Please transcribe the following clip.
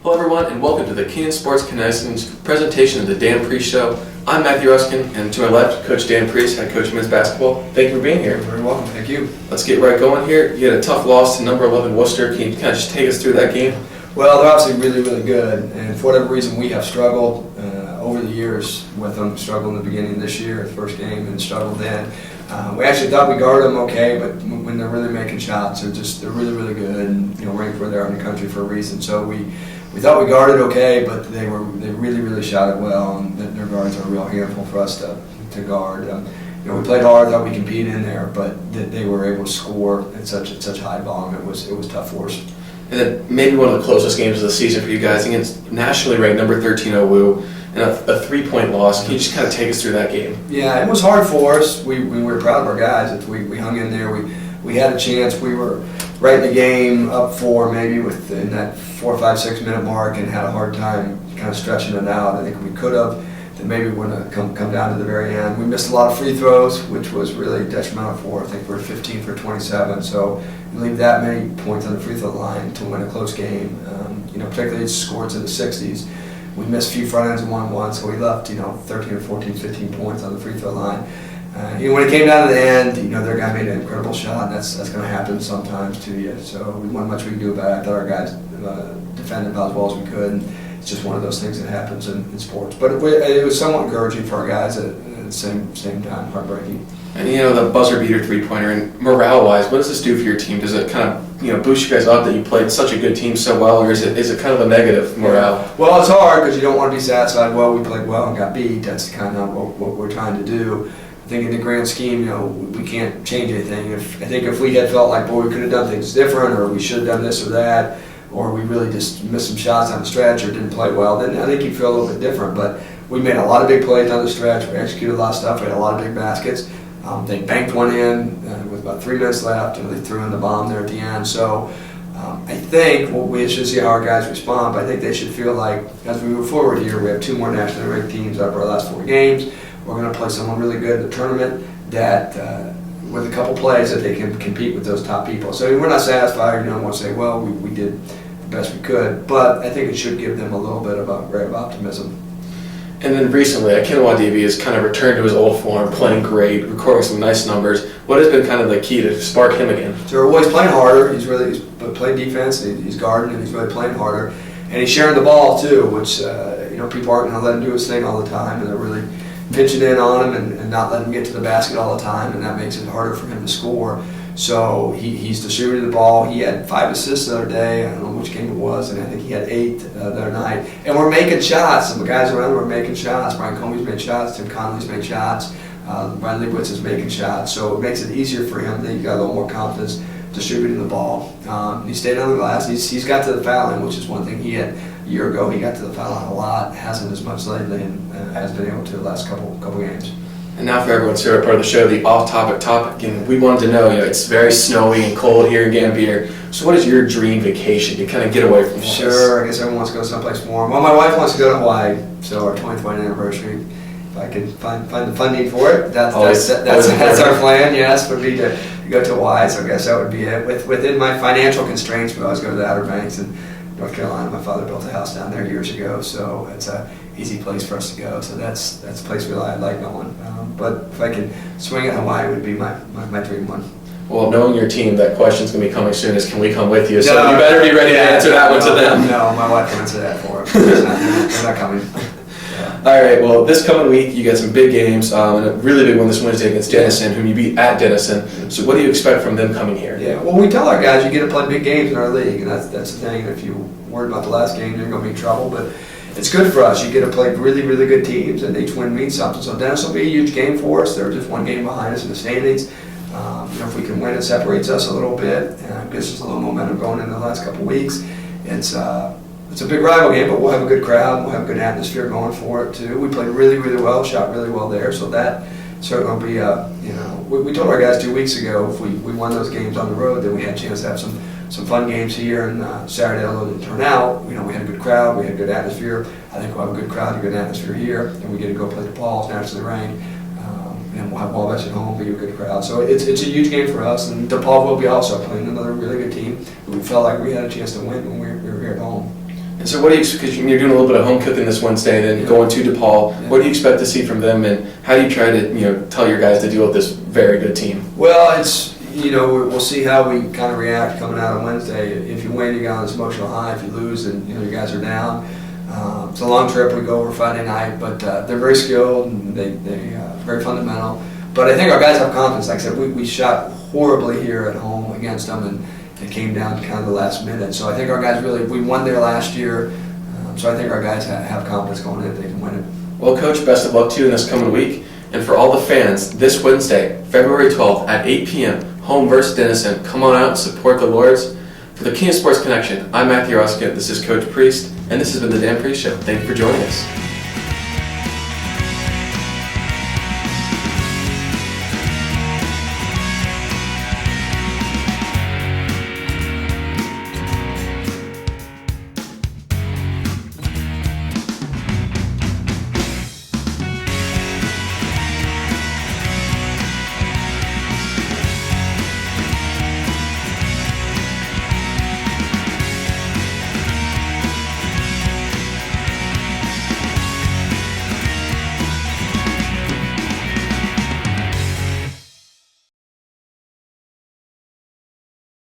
Hello everyone and welcome to the Kenyon Denison's presentation of the Dan Priest Show. I'm Matthew Ruskan and to my left, Coach Dan Priest, head coach of men's basketball. Thank you for being here. You're very welcome, thank you. Let's get right going here. You had a tough loss to number 11 Worcester. Can you kind of just take us through that game? Well, they're obviously really good, and for whatever reason we have struggled over the years with them. Struggled in the beginning of this year, the first game, and struggled then. We actually thought we guarded them okay, but when they're really making shots, they're really good, and ranked where they are in the country for a reason. So we thought we guarded okay, but they really shot it well, and their guards are a real handful for us to guard. We played hard, thought we competed in there, but they were able to score at such high volume. It was tough for us. And then maybe one of the closest games of the season for you guys against nationally ranked number 13 OU and a 3-point loss. Can you just kind of take us through that game? Yeah, it was hard for us. We were proud of our guys. We hung in there. We had a chance. We were right in the game, up 4 maybe within that 4, 5, 6 minute mark, and had a hard time kind of stretching it out. I think we could have. Then maybe wouldn't have come down to the very end. We missed a lot of free throws, which was really detrimental for us. I think we're 15 for 27, so you leave that many points on the free throw line to win a close game. Particularly scores in the 60s. We missed a few front ends and won, so we left 13 or 14, 15 points on the free throw line. When it came down to the end, their guy made an incredible shot, and that's going to happen sometimes to you. So we wasn't much we could do about it. I thought our guys defended about as well as we could. And it's just one of those things that happens in sports. But it was somewhat encouraging for our guys at the same time, heartbreaking. And the buzzer beater 3-pointer, and morale-wise, what does this do for your team? Does it kind of boost you guys up that you played such a good team so well, or is it kind of a negative morale? Well, it's hard because you don't want to be satisfied. Well, we played well and got beat. That's kind of what we're trying to do. I think in the grand scheme, we can't change anything. I think if we had felt like, we could have done things different, or we should have done this or that, or we really just missed some shots on the stretch or didn't play well, then I think you'd feel a little bit different. But we made a lot of big plays on the stretch. We executed a lot of stuff. We had a lot of big baskets. They banked one in with about 3 minutes left, and they threw in the bomb there at the end. So I think we should see how our guys respond, but I think they should feel like as we move forward here, we have 2 more nationally ranked teams out of our last 4 games. We're going to play someone really good in the tournament that with a couple plays that they can compete with those top people. So we're not satisfied. We want to say, well, we did the best we could, but I think it should give them a little bit of optimism. And then recently, Kenyon College has kind of returned to his old form, playing great, recording some nice numbers. What has been kind of the key to spark him again? So he's playing harder. He's playing defense. He's guarding, and he's really playing harder. And he's sharing the ball too, which people aren't going to let him do his thing all the time, and they're really pitching in on him and not letting him get to the basket all the time, and that makes it harder for him to score. So he's distributed the ball. He had 5 assists the other day. I don't know which game it was, and I think he had 8 the other night. And we're making shots. Some of the guys around him are making shots. Brian Comey's made shots. Tim Connolly's made shots. Brian Leibowitz is making shots. So it makes it easier for him. Then he got a little more confidence distributing the ball. He stayed on the glass. He's got to the foul line, which is one thing he had a year ago. He got to the foul line a lot. Hasn't as much lately, and has been able to the last couple games. And now for everyone's favorite part of the show, the off-topic topic. And we wanted to know, it's very snowy and cold here in Gambier. So what is your dream vacation to kind of get away from all this? Sure, I guess everyone wants to go someplace warm. Well, my wife wants to go to Hawaii, so our 20th wedding anniversary. If I can find the funding for it, that's our plan. Yes, would be to go to Hawaii. So I guess that would be it. Within my financial constraints, we always go to the Outer Banks in North Carolina. My father built a house down there years ago, so it's a easy place for us to go. So that's a place I'd like going. But if I can swing it, Hawaii would be my dream one. Well, knowing your team, that question's going to be coming soon is, can we come with you? So you better be ready to answer that one to them. No, my wife can answer that for them. They're not coming. All right, well, this coming week, you got some big games, and a really big one this Wednesday against Denison, whom you beat at Denison. So what do you expect from them coming here? Yeah, well, we tell our guys you get to play big games in our league, and that's the thing. If you're worried about the last game, you're going to be in trouble. But it's good for us. You get to play really good teams, and each win means something. So Denison will be a huge game for us. They're just 1 game behind us in the standings. If we can win, it separates us a little bit, and gives us a little momentum going into the last couple weeks. It's a big rival game, but we'll have a good crowd. We'll have a good atmosphere going for it too. We played really well, shot really well there, so that certainly will be we told our guys 2 weeks ago if we won those games on the road, then we had a chance to have some fun games here. And Saturday, although it didn't turn out, we had a good crowd, we had a good atmosphere. I think we'll have a good crowd, a good atmosphere here, and we get to go play the Pauls nationally ranked. And we'll have Wabash at home, be a good crowd. So it's a huge game for us, and DePaul will be also playing another really good team. We felt like we had a chance to win when we were here at home. So what do you, because you're doing a little bit of home cooking this Wednesday, and then going to DePaul, what do you expect to see from them, and how do you try to, tell your guys to deal with this very good team? Well, it's, we'll see how we kind of react coming out on Wednesday. If you win, you got on this emotional high. If you lose, then, your guys are down. It's a long trip. We go over Friday night, but they're very skilled and they very fundamental. But I think our guys have confidence. Like I said, we shot horribly here at home against them, and it came down to kind of the last minute. So I think our guys we won there last year. So I think our guys have confidence going in that they can win it. Well, Coach, best of luck to you in this coming week. And for all the fans, this Wednesday, February 12th at 8 p.m., home versus Denison. Come on out and support the Lords. For the Kenyon Sports Connection, I'm Matthew Ruskan. This is Coach Priest, and this has been the Dan Priest Show. Thank you for joining us.